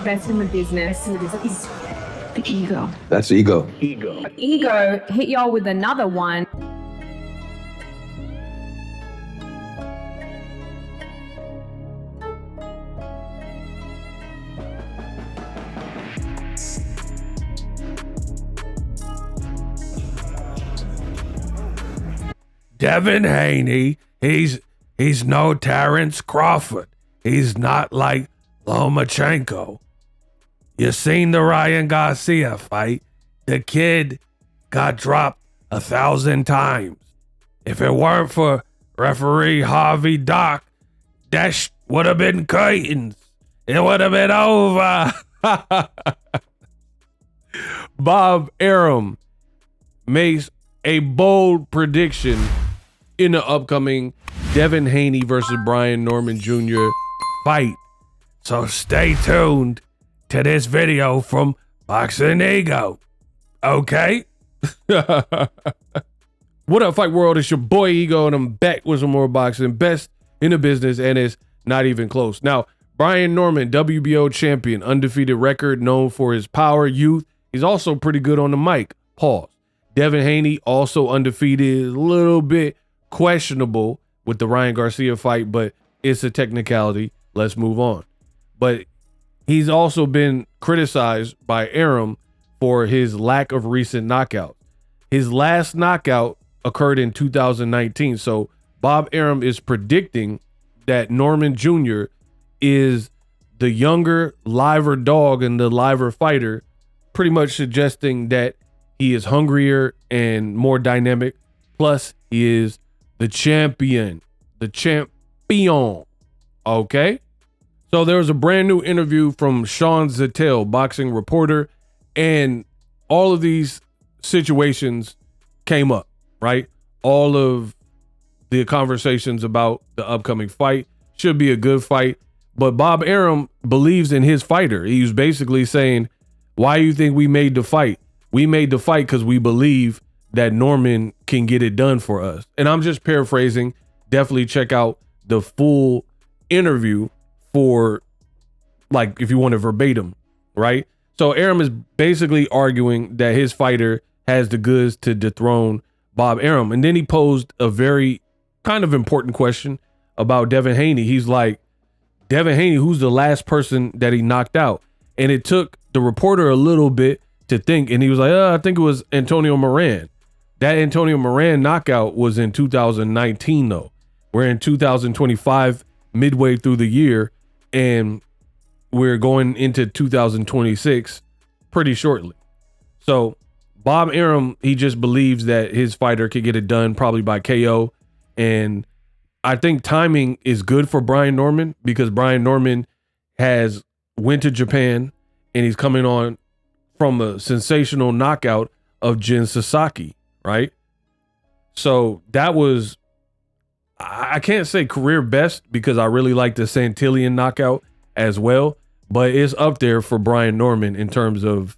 best in the business is the ego. That's ego. Ego hit y'all with another one. Devin Haney, he's no Terrence Crawford. He's not like Lomachenko. You seen the Ryan Garcia fight? The kid got dropped 1,000 times. If it weren't for referee Harvey Dock, that would have been curtains. It would have been over. Bob Arum makes a bold prediction in the upcoming Devin Haney versus Brian Norman Jr. fight. So stay tuned to this video from Boxing Ego. Okay? What up, Fight World? It's your boy Ego, and I'm back with some more boxing. Best in the business, and it's not even close. Now, Brian Norman, WBO champion, undefeated record, known for his power, youth. He's also pretty good on the mic. Pause. Devin Haney, also undefeated, a little bit questionable with the Ryan Garcia fight, but it's a technicality. Let's move on. But he's also been criticized by Arum for his lack of recent knockouts. His last knockout occurred in 2019. So Bob Arum is predicting that Norman Jr. is the younger, liver dog and the liver fighter, pretty much suggesting that he is hungrier and more dynamic. Plus, he is the champion. The champion. Okay? So there was a brand new interview from Sean Zettel, boxing reporter, and all of these situations came up, right? All of the conversations about the upcoming fight. Should be a good fight. But Bob Arum believes in his fighter. He was basically saying, why do you think we made the fight? We made the fight because we believe that Norman can get it done for us. And I'm just paraphrasing. Definitely check out the full interview for, like, if you want to verbatim, right? So Arum is basically arguing that his fighter has the goods to dethrone Bob Arum. And then he posed a very kind of important question about Devin Haney. He's like, Devin Haney, who's the last person that he knocked out? And it took the reporter a little bit to think, and he was like, I think it was Antonio Moran. That Antonio Moran knockout was in 2019, though. We're in 2025, midway through the year, and we're going into 2026 pretty shortly. So Bob Arum, he just believes that his fighter could get it done probably by KO. And I think timing is good for Brian Norman because Brian Norman has went to Japan and he's coming on from a sensational knockout of Jin Sasaki, right? So that was, I can't say career best because I really like the Santillan knockout as well, but it's up there for Brian Norman in terms of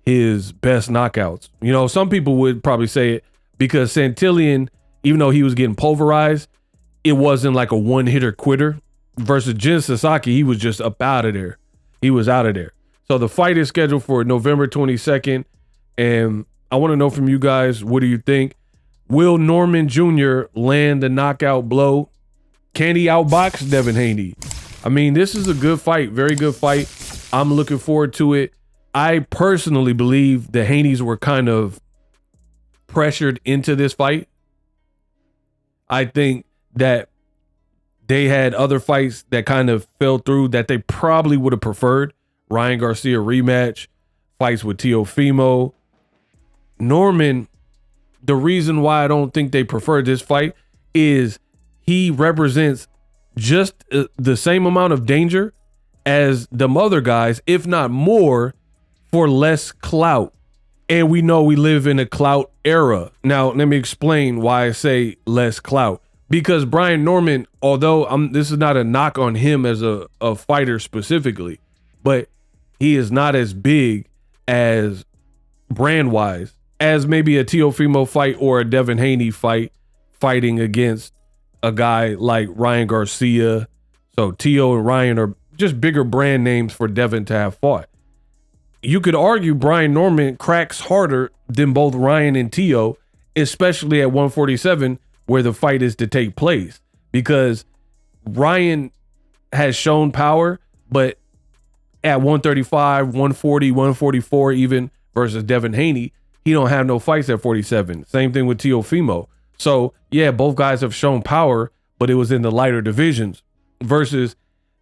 his best knockouts. You know, some people would probably say it because Santillan, even though he was getting pulverized, it wasn't like a one-hitter quitter versus Jin Sasaki. He was just up out of there. He was out of there. So the fight is scheduled for November 22nd. And I want to know from you guys, what do you think? Will Norman Jr. land the knockout blow? Can he outbox Devin Haney? I mean, this is a good fight. Very good fight. I'm looking forward to it. I personally believe the Haneys were kind of pressured into this fight. I think that they had other fights that kind of fell through that they probably would have preferred. Ryan Garcia rematch, fights with Teofimo. Norman, the reason why I don't think they preferred this fight is he represents just the same amount of danger as the other guys, if not more, for less clout. And we know we live in a clout era. Now, let me explain why I say less clout. Because Brian Norman, although this is not a knock on him as a fighter specifically, but he is not as big as brand-wise as maybe a Teofimo fight or a Devin Haney fight fighting against a guy like Ryan Garcia. So Teo and Ryan are just bigger brand names for Devin to have fought. You could argue Brian Norman cracks harder than both Ryan and Tio, especially at 147, where the fight is to take place, because Ryan has shown power, but at 135, 140, 144 even versus Devin Haney, he don't have no fights at 47. Same thing with Teofimo. So yeah, both guys have shown power, but it was in the lighter divisions. Versus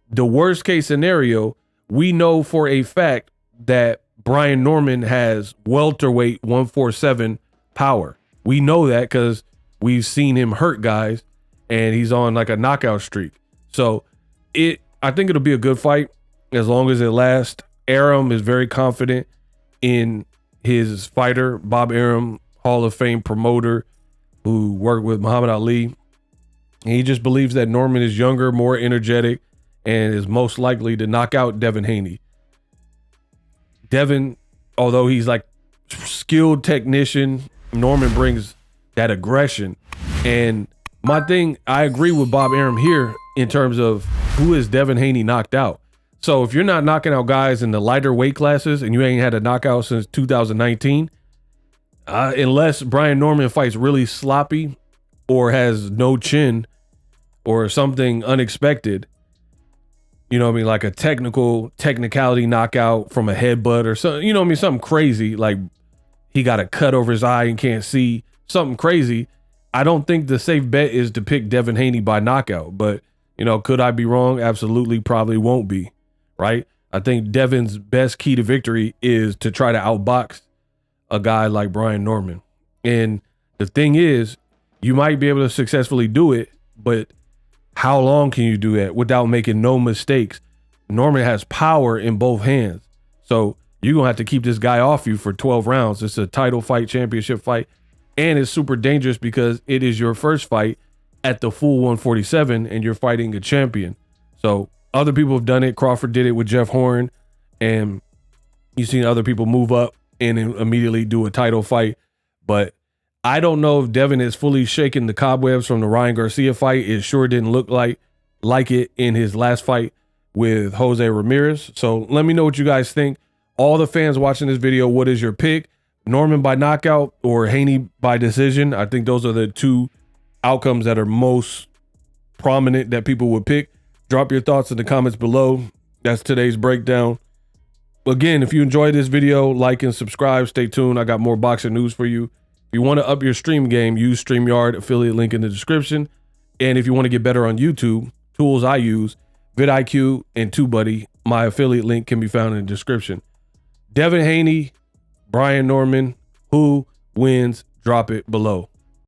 the worst case scenario, we know for a fact that Brian Norman has welterweight 147 power. We know that because we've seen him hurt guys, and he's on like a knockout streak. So I think it'll be a good fight as long as it lasts. Arum is very confident in his fighter, Bob Arum, Hall of Fame promoter who worked with Muhammad Ali. And he just believes that Norman is younger, more energetic, and is most likely to knock out Devin Haney. Devin, although he's like skilled technician, Norman brings that aggression. And my thing, I agree with Bob Arum here in terms of who is Devin Haney knocked out. So if you're not knocking out guys in the lighter weight classes and you ain't had a knockout since 2019, unless Brian Norman fights really sloppy or has no chin or something unexpected, you know what I mean, like a technicality knockout from a headbutt or something, you know what I mean, something crazy, like he got a cut over his eye and can't see, something crazy. I don't think the safe bet is to pick Devin Haney by knockout, but you know, could I be wrong? Absolutely, probably won't be, right? I think Devin's best key to victory is to try to outbox a guy like Brian Norman. And the thing is, you might be able to successfully do it, but how long can you do that without making no mistakes? Norman has power in both hands. So you're going to have to keep this guy off you for 12 rounds. It's a title fight, championship fight, and it's super dangerous because it is your first fight at the full 147 and you're fighting a champion. So other people have done it. Crawford did it with Jeff Horn, and you've seen other people move up and immediately do a title fight. But I don't know if Devin is fully shaking the cobwebs from the Ryan Garcia fight. It sure didn't look like it in his last fight with Jose Ramirez. So let me know what you guys think. All the fans watching this video, what is your pick? Norman by knockout or Haney by decision? I think those are the two outcomes that are most prominent that people would pick. Drop your thoughts in the comments below. That's today's breakdown. Again, if you enjoyed this video, like and subscribe. Stay tuned. I got more boxing news for you. If you want to up your stream game, use StreamYard, affiliate link in the description. And if you want to get better on YouTube, tools I use, vidIQ and TubeBuddy, my affiliate link can be found in the description. Devin Haney, Brian Norman, who wins? Drop it below.